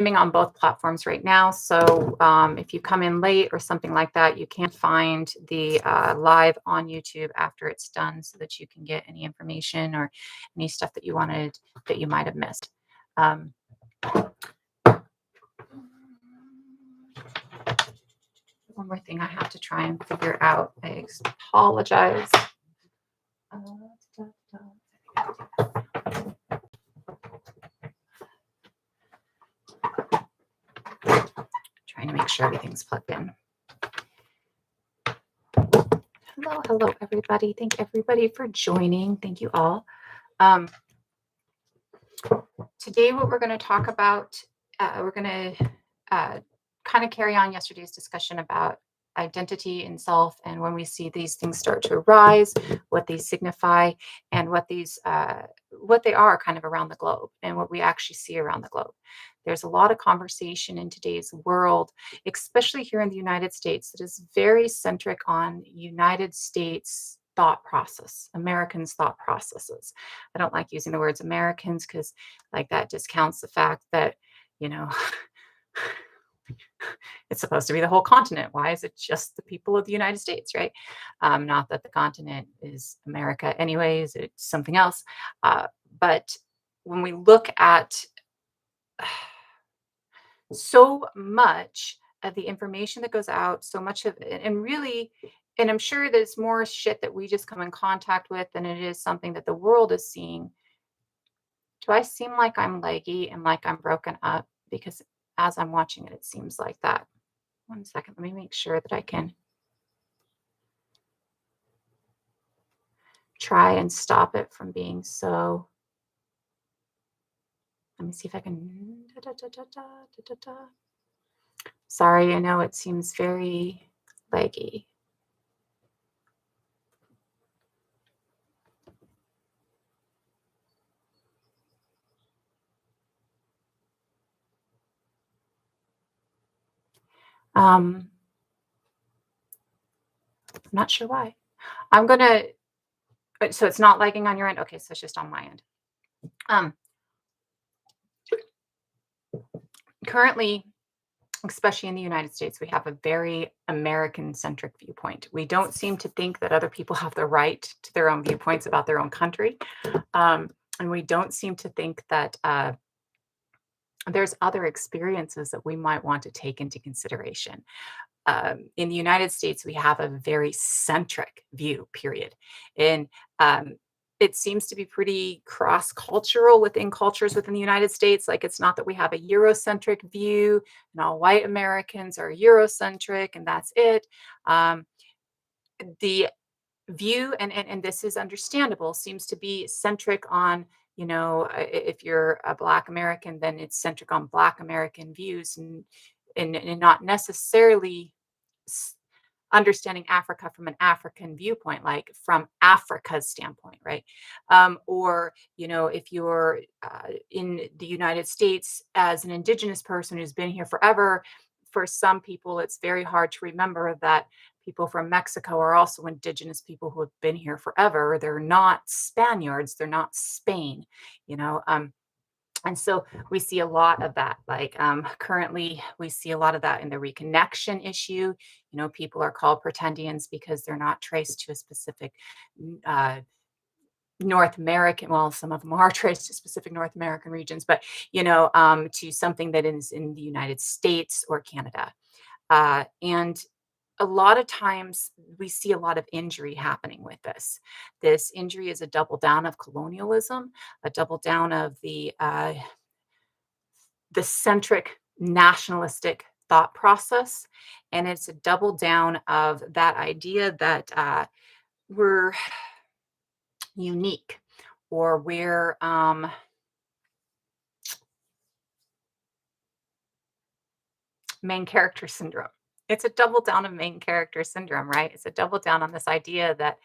streaming on both platforms right now. So if you come in late or something like that, you can find the live on YouTube after it's done so that you can get any information or any stuff that you wanted that you might have missed. Um, one more thing I have to try and figure out. I apologize. Trying to make sure everything's plugged in. Hello, everybody. Thank everybody for joining. Thank you all. Today, what we're going to talk about, we're going to kind of carry on yesterday's discussion about identity and self, and when we see these things start to arise, what they signify, and what they are kind of around the globe, and what we actually see around the globe. There's a lot of conversation in today's world, especially here in the United States, that is very centric on United States thought process, Americans' thought processes. I don't like using the words Americans because like that discounts the fact that, you know, it's supposed to be the whole continent. Why is it just the people of the United States, right? Not that the continent is America anyways, it's something else. But when we look at so much of the information that goes out, so much of it, and really, and I'm sure there's more shit that we just come in contact with than it is something that the world is seeing. Do I seem like I'm leggy and like I'm broken up? Because as I'm watching it, it seems like that. One second, let me make sure that I can try and stop it from being so. Let me see if I can. Sorry, I know it seems very leggy. I'm not sure why. I'm gonna. So it's not lagging on your end. Okay, so it's just on my end. Currently, especially in the United States, we have a very American-centric viewpoint. We don't seem to think that other people have the right to their own viewpoints about their own country, and we don't seem to think that there's other experiences that we might want to take into consideration. In the United States, we have a very centric view, period. And it seems to be pretty cross-cultural within cultures within the United States. Like it's not that we have a Eurocentric view and all white Americans are Eurocentric and that's it. The view, and this is understandable, seems to be centric on, if you're a Black American, then it's centric on Black American views and not necessarily understanding Africa from an African viewpoint, like from Africa's standpoint, right? Or, if you're in the United States as an indigenous person who's been here forever, for some people, it's very hard to remember that people from Mexico are also indigenous people who have been here forever. They're not Spaniards, they're not Spain, you know. And so we see a lot of that. Like currently, we see a lot of that in the reconnection issue. People are called pretendians because they're not traced to a specific uh, North American. Well, some of them are traced to specific North American regions, but to something that is in the United States or Canada. And a lot of times we see a lot of injury happening with this. This injury is a double down of colonialism, a double down of the centric nationalistic thought process, and it's a double down of that idea that we're unique or we're main character syndrome. It's a double down of main character syndrome, right? It's a double down on this idea that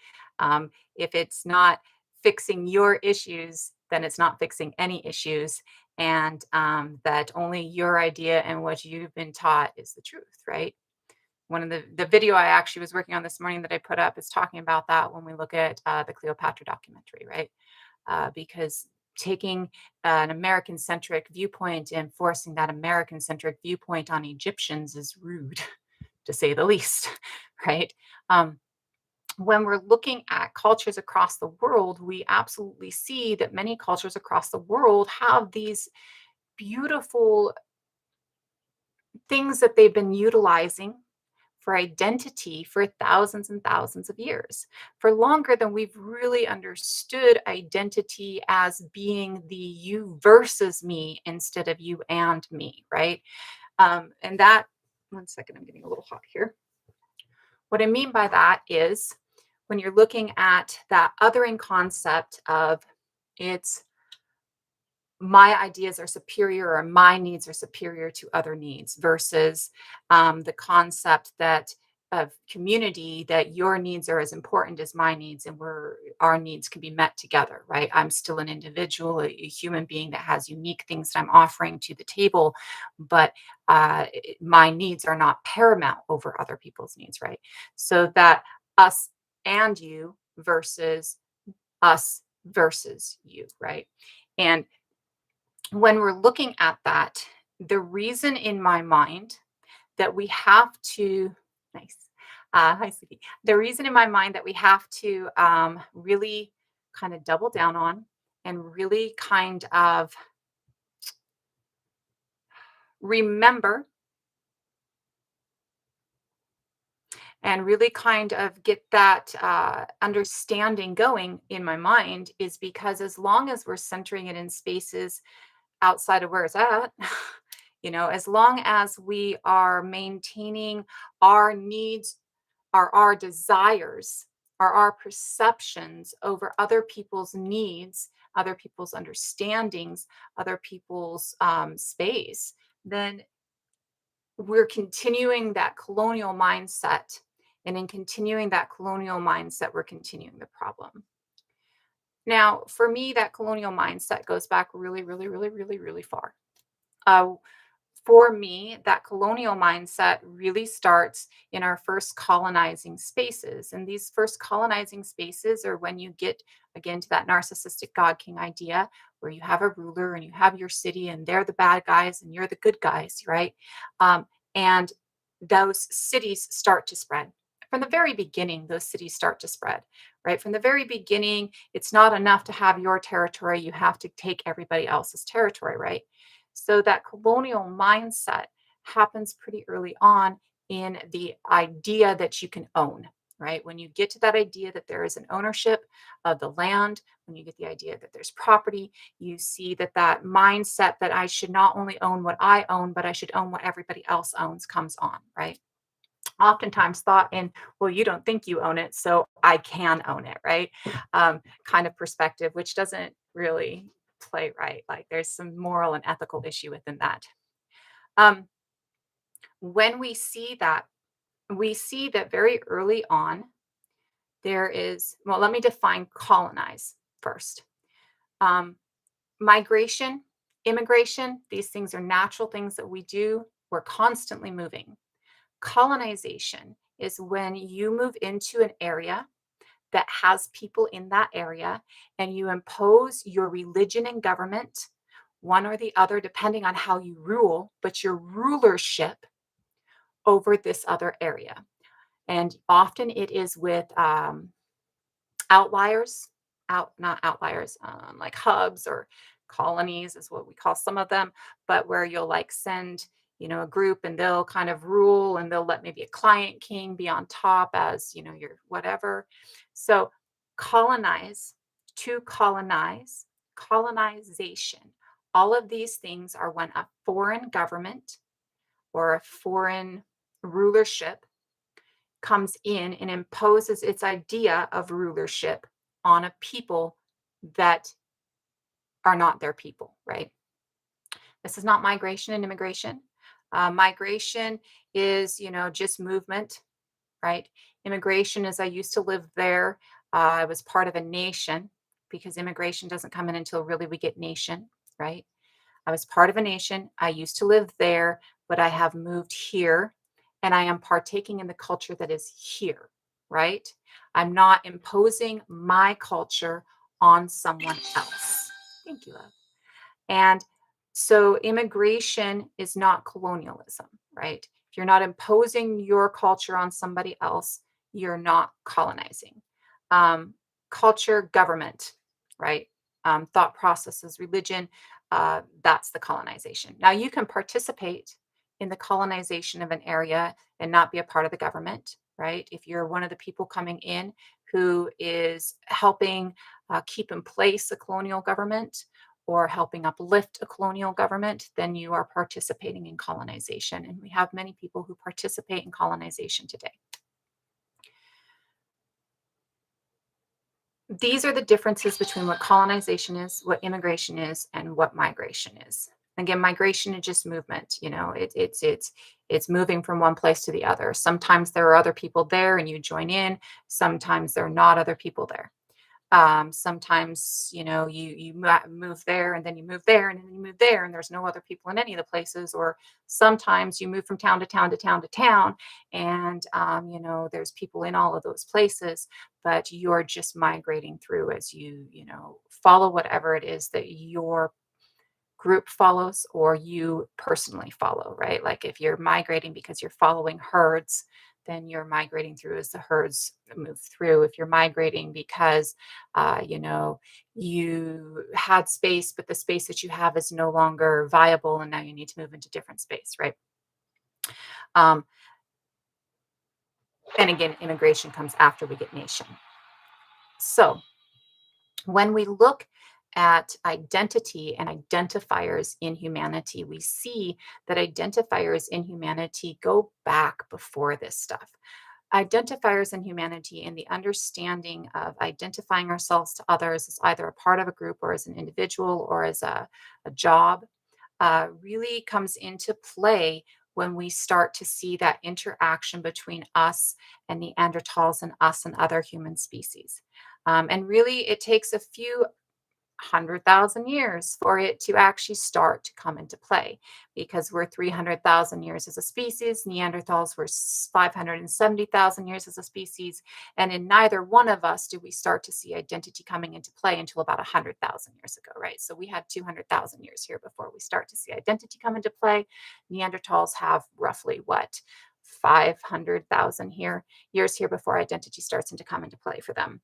if it's not fixing your issues, then it's not fixing any issues, and that only your idea and what you've been taught is the truth, right? One of the video I actually was working on this morning that I put up is talking about that when we look at the Cleopatra documentary, right? Because taking an American centric viewpoint and forcing that American centric viewpoint on Egyptians is rude, to say the least, right? Um, when we're looking at cultures across the world, we absolutely see that many cultures across the world have these beautiful things that they've been utilizing for identity for thousands and thousands of years, for longer than we've really understood identity as being the you versus me instead of you and me, right? And that, one second, I'm getting a little hot here. What I mean by that is when you're looking at that othering concept of it's my ideas are superior or my needs are superior to other needs versus the concept that of community that your needs are as important as my needs and our needs can be met together, right? I'm still an individual, a human being that has unique things that I'm offering to the table, but my needs are not paramount over other people's needs, right? So that us and you versus us versus you, right? And when we're looking at that, the reason in my mind that we have to, nice, hi, Suki. The reason in my mind that we have to really kind of double down on and really kind of remember and really kind of get that understanding going in my mind is because as long as we're centering it in spaces outside of where it's at, as long as we are maintaining our needs, our desires, our perceptions over other people's needs, other people's understandings, other people's space, then we're continuing that colonial mindset. And in continuing that colonial mindset, we're continuing the problem. Now, for me, that colonial mindset goes back really, really, really, really, really far. Uh, for me, that colonial mindset really starts in our first colonizing spaces. And these first colonizing spaces are when you get, again, to that narcissistic God King idea, where you have a ruler and you have your city and they're the bad guys and you're the good guys, right? And those cities start to spread. From the very beginning, those cities start to spread, right? From the very beginning, it's not enough to have your territory. You have to take everybody else's territory, right? So that colonial mindset happens pretty early on in the idea that you can own, right? When you get to that idea that there is an ownership of the land, when you get the idea that there's property, you see that that mindset that I should not only own what I own, but I should own what everybody else owns comes on, right? Oftentimes thought in, well, you don't think you own it, so I can own it, right? Kind of perspective, which doesn't really play right. Like there's some moral and ethical issue within that. Um, when we see that very early on, there is, well, let me define colonize first. Um, Migration, immigration, these things are natural things that we do. We're constantly moving. Colonization is when you move into an area that has people in that area and you impose your religion and government, one or the other, depending on how you rule, but your rulership over this other area. And often it is with outliers, not outliers, like hubs or colonies is what we call some of them, but where you'll like send, a group and they'll kind of rule and they'll let maybe a client king be on top as, your whatever. So colonize, to colonize, colonization. All of these things are when a foreign government or a foreign rulership comes in and imposes its idea of rulership on a people that are not their people, right? This is not migration and immigration. Migration is, just movement, right? Immigration is I used to live there. I was part of a nation because immigration doesn't come in until really we get nation, right? I was part of a nation. I used to live there, but I have moved here and I am partaking in the culture that is here, right? I'm not imposing my culture on someone else. Thank you, love. And so immigration is not colonialism, right? If you're not imposing your culture on somebody else, you're not colonizing. Um, Culture, government, right? Thought processes, religion, that's the colonization. Now, you can participate in the colonization of an area and not be a part of the government, right? If you're one of the people coming in who is helping keep in place a colonial government, or helping uplift a colonial government, then you are participating in colonization. And we have many people who participate in colonization today. These are the differences between what colonization is, what immigration is, and what migration is. Again, migration is just movement. It's moving from one place to the other. Sometimes there are other people there and you join in. Sometimes there are not other people there. Sometimes move there and then you move there and then you move there and there's no other people in any of the places. Or sometimes you move from town to town to town to town, and there's people in all of those places, but you're just migrating through as you follow whatever it is that your group follows or you personally follow, right? Like if you're migrating because you're following herds, then you're migrating through as the herds move through. If you're migrating because, you had space, but the space that you have is no longer viable and now you need to move into different space, right? Um, and again, immigration comes after we get nation. So when we look at identity and identifiers in humanity, we see that identifiers in humanity go back before this stuff. Identifiers in humanity and the understanding of identifying ourselves to others as either a part of a group or as an individual or as a job really comes into play when we start to see that interaction between us and Neanderthals and us and other human species. And really, it takes a few 100,000 years for it to actually start to come into play because we're 300,000 years as a species. Neanderthals were 570,000 years as a species. And in neither one of us do we start to see identity coming into play until about 100,000 years ago, right? So we had 200,000 years here before we start to see identity come into play. Neanderthals have roughly what? 500,000 years here before identity starts to come into play for them.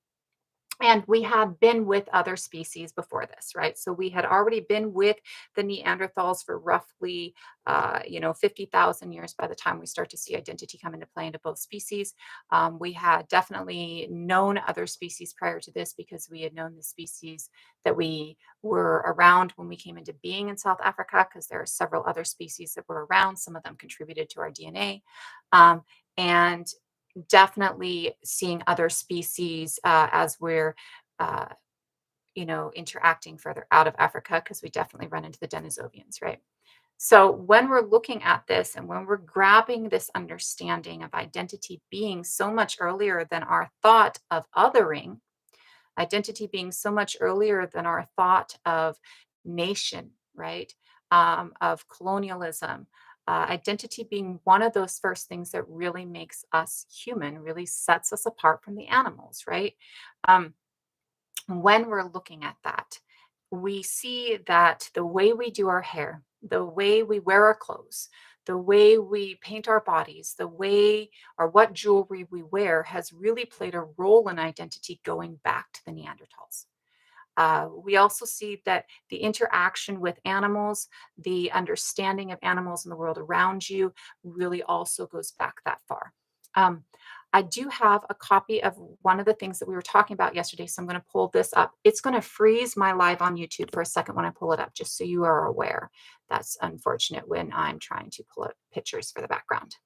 And we had been with other species before this, right? So we had already been with the Neanderthals for roughly, 50,000 years by the time we start to see identity come into play into both species. We had definitely known other species prior to this because we had known the species that we were around when we came into being in South Africa, because there are several other species that were around. Some of them contributed to our DNA. And definitely seeing other species as we're uh, interacting further out of Africa, because we definitely run into the Denisovians, right? So when we're looking at this and when we're grabbing this understanding of identity being so much earlier than our thought of othering, identity being so much earlier than our thought of nation, right? Of colonialism, identity being one of those first things that really makes us human, really sets us apart from the animals, right? Um, when we're looking at that, we see that the way we do our hair, the way we wear our clothes, the way we paint our bodies, the way or what jewelry we wear has really played a role in identity going back to the Neanderthals. We also see that the interaction with animals, the understanding of animals in the world around you, really also goes back that far. Um, I do have a copy of one of the things that we were talking about yesterday, so I'm going to pull this up. It's going to freeze my live on YouTube for a second when I pull it up, just so you are aware. That's unfortunate when I'm trying to pull up pictures for the background.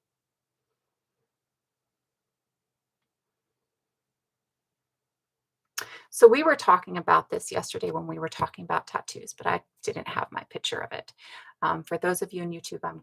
So we were talking about this yesterday when we were talking about tattoos, but I didn't have my picture of it. For those of you in YouTube, I'm going